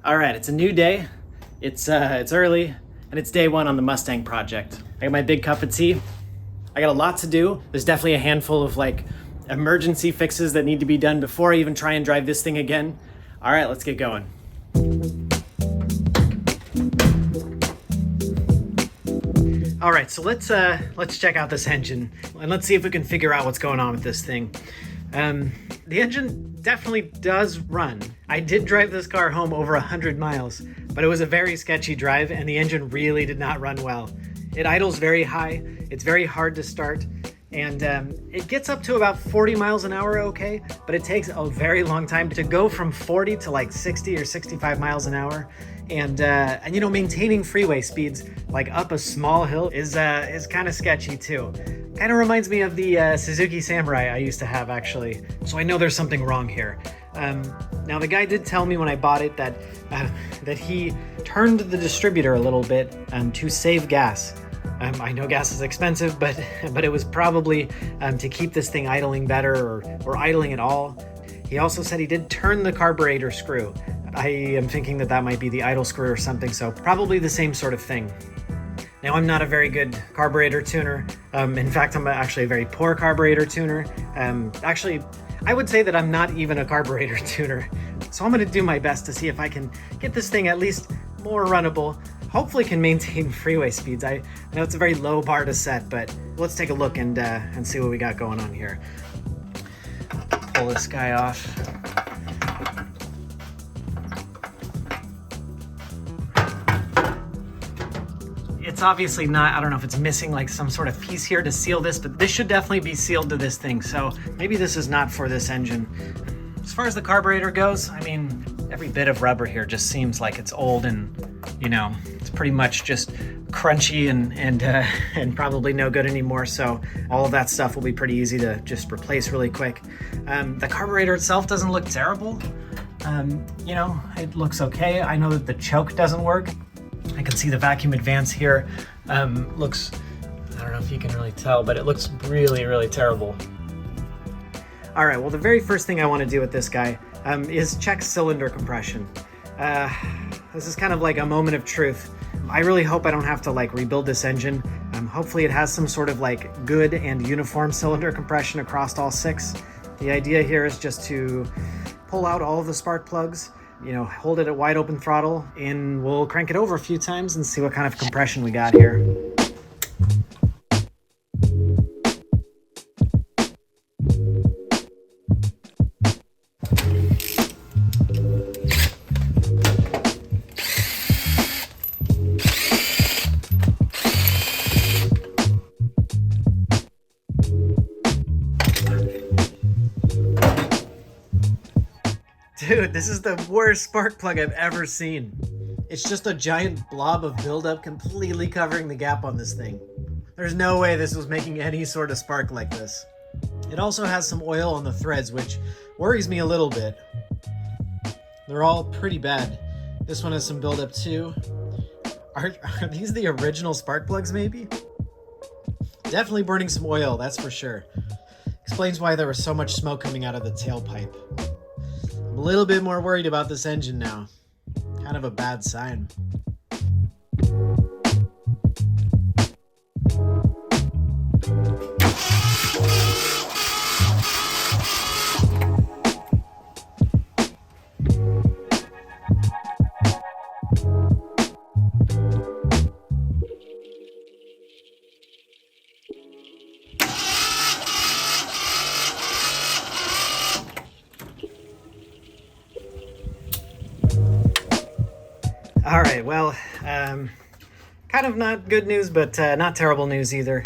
All right, it's a new day. It's early, and it's day one on the Mustang project. I got my big cup of tea. I got a lot to do. There's definitely a handful of like emergency fixes that need to be done before I even try and drive this thing again. All right, let's get going. All right, so let's check out this engine and let's see if we can figure out what's going on with this thing. The engine definitely does run. I did drive this car home over 100 miles, but it was a very sketchy drive and the engine really did not run well. It idles very high, it's very hard to start, and it gets up to about 40 miles an hour okay, but it takes a very long time to go from 40 to like 60 or 65 miles an hour. And you know, maintaining freeway speeds like up a small hill is kind of sketchy too. Kind of reminds me of the Suzuki Samurai I used to have actually. So I know there's something wrong here. Now the guy did tell me when I bought it that he turned the distributor a little bit to save gas. I know gas is expensive, but it was probably to keep this thing idling better or idling at all. He also said he did turn the carburetor screw. I am thinking that might be the idle screw or something, so probably the same sort of thing. Now, I'm not a very good carburetor tuner. In fact, I'm actually a very poor carburetor tuner. Actually, I would say that I'm not even a carburetor tuner. So I'm gonna do my best to see if I can get this thing at least more runnable. Hopefully can maintain freeway speeds. I know it's a very low bar to set, but let's take a look and see what we got going on here. Pull this guy off. It's obviously not, I don't know if it's missing like some sort of piece here to seal this, but this should definitely be sealed to this thing. So maybe this is not for this engine. As far as the carburetor goes, I mean, every bit of rubber here just seems like it's old and, you know, it's pretty much just crunchy and probably no good anymore. So all of that stuff will be pretty easy to just replace really quick. The carburetor itself doesn't look terrible. You know, it looks okay. I know that the choke doesn't work. I can see the vacuum advance here. Looks, I don't know if you can really tell, but it looks really, really terrible. All right, well, the very first thing I want to do with this guy is check cylinder compression. This is kind of like a moment of truth. I really hope I don't have to like rebuild this engine. Hopefully it has some sort of like good and uniform cylinder compression across all six. The idea here is just to pull out all of the spark plugs, you know, hold it at wide open throttle, and we'll crank it over a few times and see what kind of compression we got here. Dude, this is the worst spark plug I've ever seen. It's just a giant blob of buildup completely covering the gap on this thing. There's no way this was making any sort of spark like this. It also has some oil on the threads, which worries me a little bit. They're all pretty bad. This one has some buildup too. Are these the original spark plugs maybe? Definitely burning some oil, that's for sure. Explains why there was so much smoke coming out of the tailpipe. I'm a little bit more worried about this engine now. Kind of a bad sign. All right, well, kind of not good news, but not terrible news either.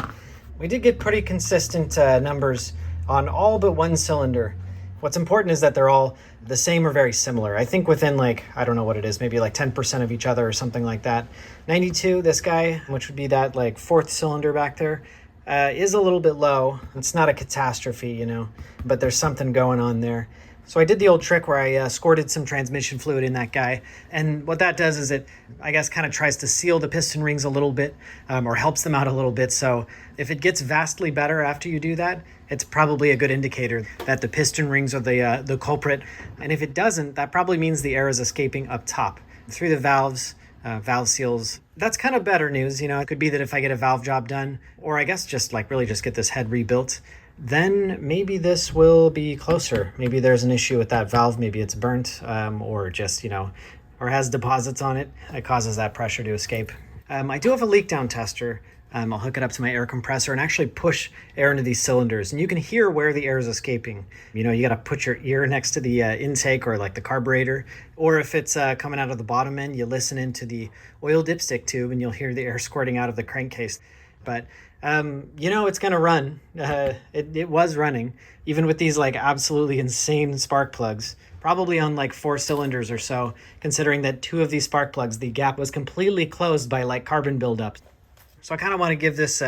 We did get pretty consistent numbers on all but one cylinder. What's important is that they're all the same or very similar. I think within like, I don't know what it is, maybe like 10% of each other or something like that. 92, this guy, which would be that like fourth cylinder back there, is a little bit low. It's not a catastrophe, you know, but there's something going on there. So I did the old trick where I squirted some transmission fluid in that guy. And what that does is it, I guess, kind of tries to seal the piston rings a little bit or helps them out a little bit. So if it gets vastly better after you do that, it's probably a good indicator that the piston rings are the culprit. And if it doesn't, that probably means the air is escaping up top through the valves, valve seals. That's kind of better news. You know, it could be that if I get a valve job done, or I guess just like really just get this head rebuilt, then maybe this will be closer. Maybe there's an issue with that valve. Maybe it's burnt, or just, you know, or has deposits on it that causes that pressure to escape. I do have a leak down tester. I'll hook it up to my air compressor and actually push air into these cylinders. And you can hear where the air is escaping. You know, you got to put your ear next to the intake or like the carburetor. Or if it's coming out of the bottom end, you listen into the oil dipstick tube and you'll hear the air squirting out of the crankcase. But, you know, it's going to run. It was running, even with these like absolutely insane spark plugs. Probably on like 4 cylinders or so, considering that 2 of these spark plugs, the gap was completely closed by like carbon buildup. So I kind of want to give this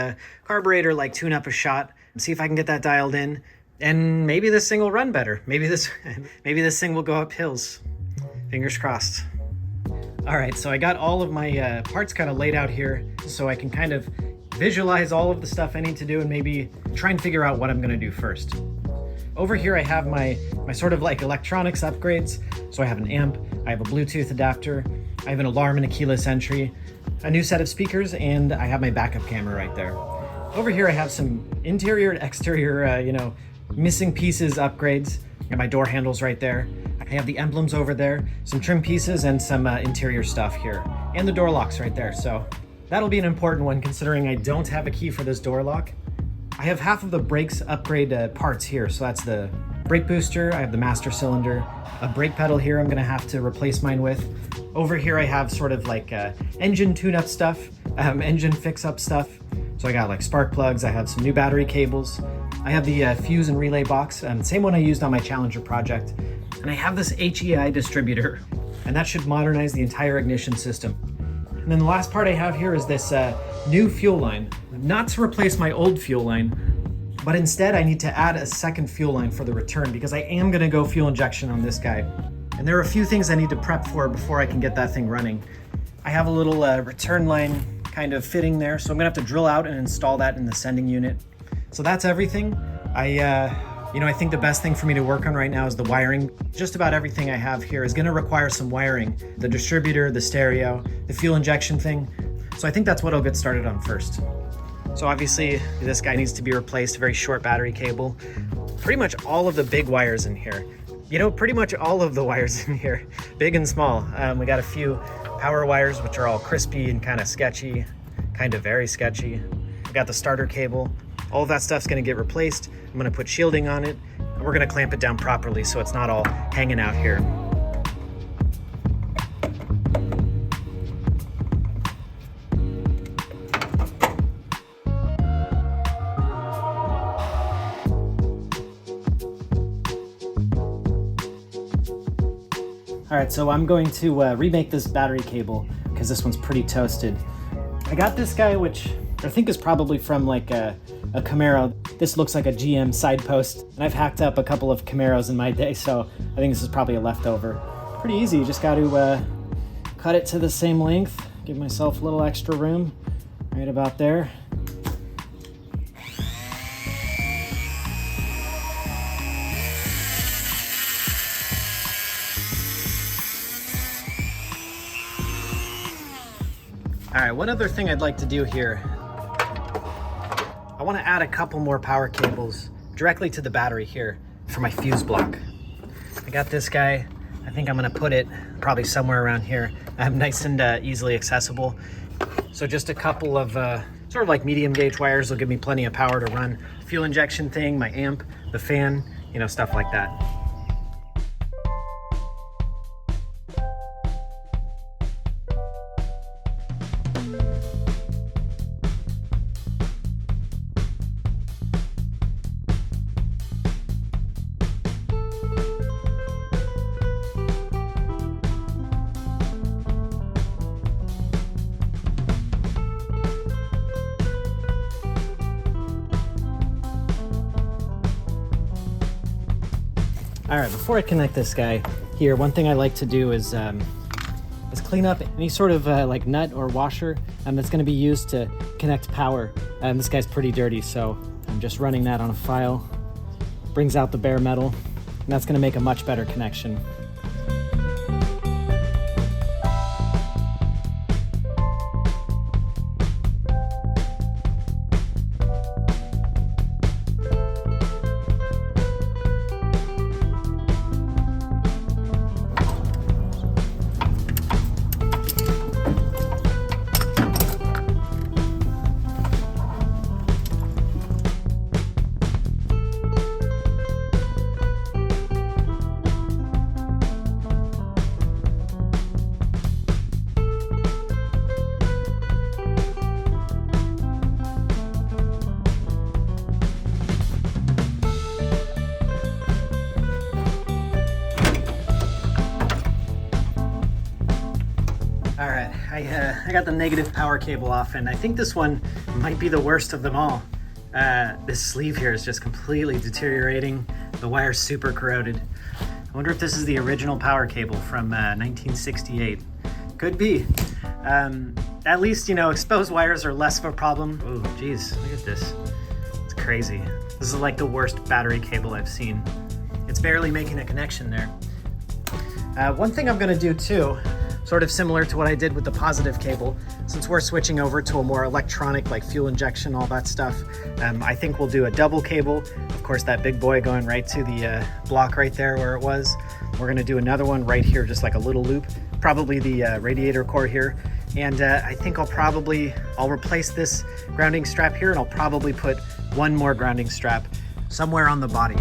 carburetor like tune up a shot and see if I can get that dialed in, and maybe this thing will run better. Maybe this thing will go up hills. Fingers crossed. All right, so I got all of my parts kind of laid out here so I can kind of visualize all of the stuff I need to do and maybe try and figure out what I'm going to do first. Over here I have my sort of like electronics upgrades. So I have an amp, I have a Bluetooth adapter, I have an alarm and a keyless entry, a new set of speakers, and I have my backup camera right there. Over here I have some interior and exterior, you know, missing pieces upgrades. I got my door handles right there. I have the emblems over there, some trim pieces, and some interior stuff here. And the door locks right there. So that'll be an important one considering I don't have a key for this door lock. I have half of the brakes upgrade parts here. So that's the brake booster, I have the master cylinder, a brake pedal here I'm gonna have to replace mine with. Over here I have sort of like engine tune-up stuff, engine fix-up stuff. So I got like spark plugs, I have some new battery cables. I have the fuse and relay box, same one I used on my Challenger project. And I have this HEI distributor, and that should modernize the entire ignition system. And then the last part I have here is this new fuel line. Not to replace my old fuel line, but instead I need to add a second fuel line for the return because I am gonna go fuel injection on this guy. And there are a few things I need to prep for before I can get that thing running. I have a little return line kind of fitting there, so I'm gonna have to drill out and install that in the sending unit. So that's everything. I think the best thing for me to work on right now is the wiring. Just about everything I have here is gonna require some wiring. The distributor, the stereo, the fuel injection thing. So I think that's what I'll get started on first. So obviously this guy needs to be replaced, a very short battery cable. Pretty much all of the big wires in here. You know, pretty much all of the wires in here, big and small. We got a few power wires, which are all crispy and kind of sketchy, kind of very sketchy. We got the starter cable. All of that stuff's gonna get replaced. I'm gonna put shielding on it, and we're gonna clamp it down properly so it's not all hanging out here. All right, so I'm going to remake this battery cable because this one's pretty toasted. I got this guy, which I think is probably from like a Camaro. This looks like a GM side post, and I've hacked up a couple of Camaros in my day, so I think this is probably a leftover. Pretty easy, you just got to cut it to the same length, give myself a little extra room, right about there. All right, one other thing I'd like to do here, I want to add a couple more power cables directly to the battery here for my fuse block. I got this guy. I think I'm going to put it probably somewhere around here. Nice and easily accessible. So just a couple of sort of like medium gauge wires will give me plenty of power to run fuel injection thing, my amp, the fan, you know, stuff like that. All right, before I connect this guy here, one thing I like to do is clean up any sort of like nut or washer that's going to be used to connect power. This guy's pretty dirty, so I'm just running that on a file. brings out the bare metal, and that's gonna make a much better connection. All right, I got the negative power cable off, and I think this one might be the worst of them all. This sleeve here is just completely deteriorating. The wire's super corroded. I wonder if this is the original power cable from 1968. Could be. At least, you know, exposed wires are less of a problem. Oh, geez, look at this. It's crazy. This is like the worst battery cable I've seen. It's barely making a connection there. One thing I'm gonna do too, sort of similar to what I did with the positive cable, since we're switching over to a more electronic, like fuel injection, all that stuff, I think we'll do a double cable. Of course, that big boy going right to the block right there where it was. We're gonna do another one right here, just like a little loop, probably the radiator core here. And I think I'll replace this grounding strap here, and I'll probably put one more grounding strap somewhere on the body.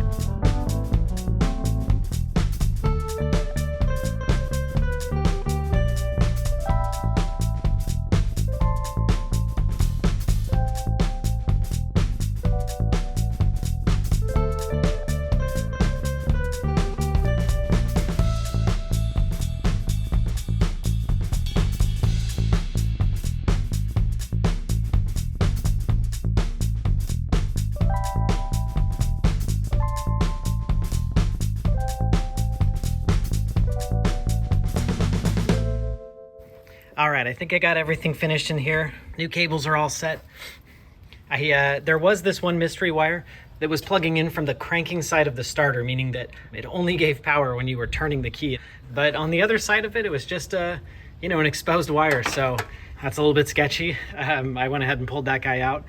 All right, I think I got everything finished in here. New cables are all set. There was this one mystery wire that was plugging in from the cranking side of the starter, meaning that it only gave power when you were turning the key. But on the other side of it, it was just an exposed wire. So that's a little bit sketchy. I went ahead and pulled that guy out.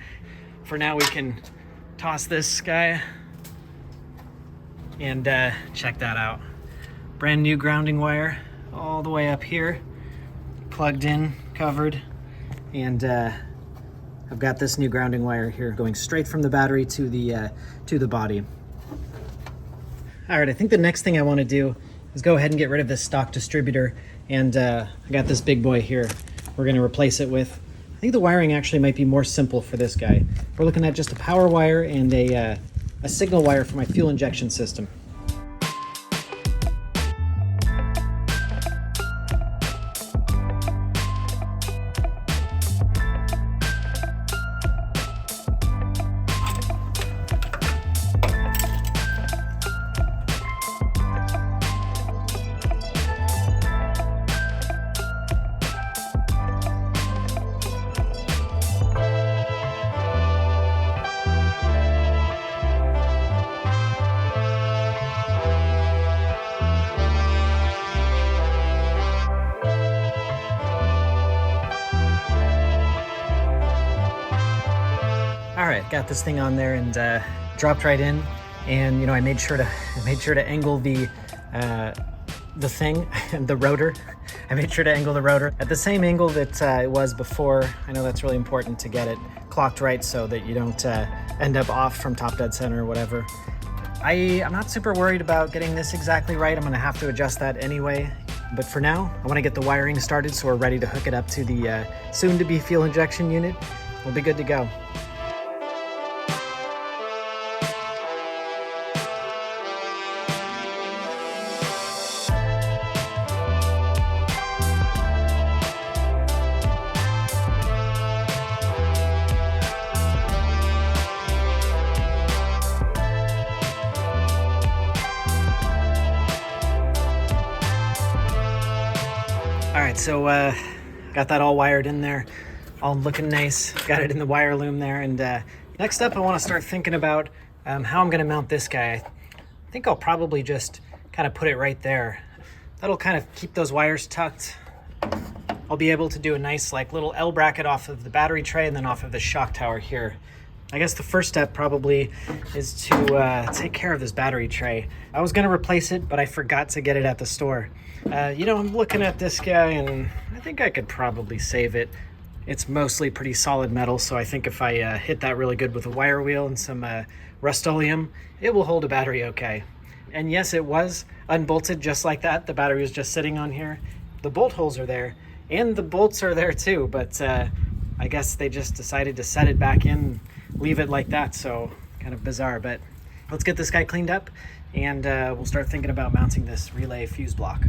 For now, we can toss this guy and check that out. Brand new grounding wire all the way up here. Plugged in, covered, and I've got this new grounding wire here going straight from the battery to the body. All right, I think the next thing I want to do is go ahead and get rid of this stock distributor, and I got this big boy here. We're going to replace it with, I think the wiring actually might be more simple for this guy. We're looking at just a power wire and a signal wire for my fuel injection system. All right, got this thing on there and dropped right in, and I made sure to angle the thing, the rotor. I made sure to angle the rotor at the same angle that it was before. I know that's really important to get it clocked right so that you don't end up off from top dead center or whatever. I'm not super worried about getting this exactly right. I'm gonna have to adjust that anyway. But for now, I wanna get the wiring started so we're ready to hook it up to the soon-to-be fuel injection unit. We'll be good to go. All right, so got that all wired in there, all looking nice. Got it in the wire loom there, and next up I want to start thinking about how I'm going to mount this guy. think I'll probably just kind of put it right there. That'll kind of keep those wires tucked. I'll be able to do a nice like little L bracket off of the battery tray and then off of the shock tower here. I guess the first step probably is to take care of this battery tray. I was gonna replace it, but I forgot to get it at the store. I'm looking at this guy and I think I could probably save it. It's mostly pretty solid metal, so I think if I hit that really good with a wire wheel and some Rust-Oleum, it will hold a battery okay. And yes, it was unbolted just like that. The battery was just sitting on here. The bolt holes are there, and the bolts are there too, but I guess they just decided to set it back in, leave it like that, so kind of bizarre. But let's get this guy cleaned up, and we'll start thinking about mounting this relay fuse block.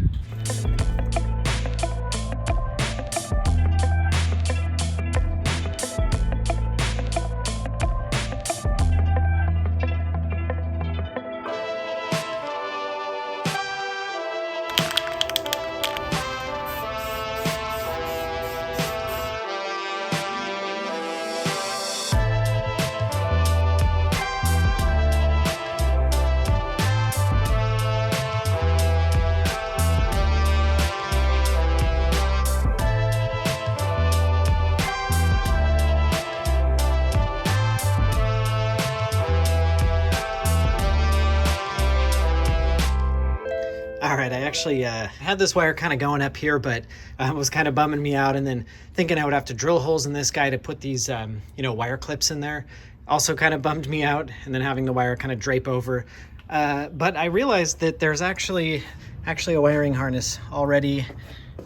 All right, I actually had this wire kind of going up here, but it was kind of bumming me out, and then thinking I would have to drill holes in this guy to put these, wire clips in there. Also kind of bummed me out, and then having the wire kind of drape over. But I realized that there's actually a wiring harness already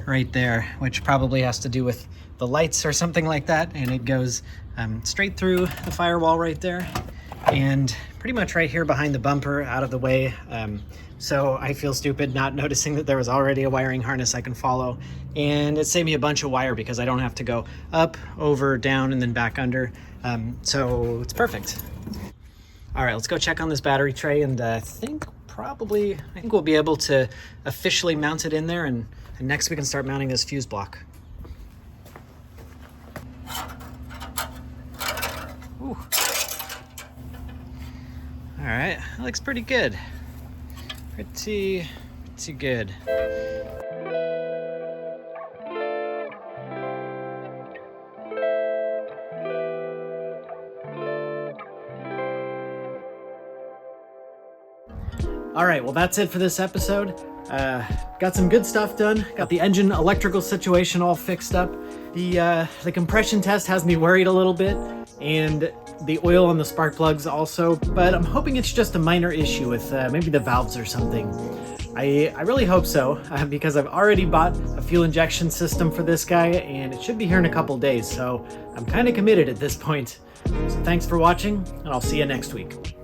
right there, which probably has to do with the lights or something like that, and it goes straight through the firewall right there, and pretty much right here behind the bumper, out of the way. So I feel stupid not noticing that there was already a wiring harness I can follow, and it saved me a bunch of wire because I don't have to go up, over, down, and then back under. So it's perfect. All right, let's go check on this battery tray, and I think we'll be able to officially mount it in there, and next we can start mounting this fuse block. Ooh. All right, that looks pretty good. Pretty good. All right, well, that's it for this episode. Got some good stuff done. Got the engine electrical situation all fixed up. The compression test has me worried a little bit, and the oil on the spark plugs also, but I'm hoping it's just a minor issue with maybe the valves or something. I really hope so, because I've already bought a fuel injection system for this guy, and it should be here in a couple days, so I'm kind of committed at this point. So thanks for watching, and I'll see you next week.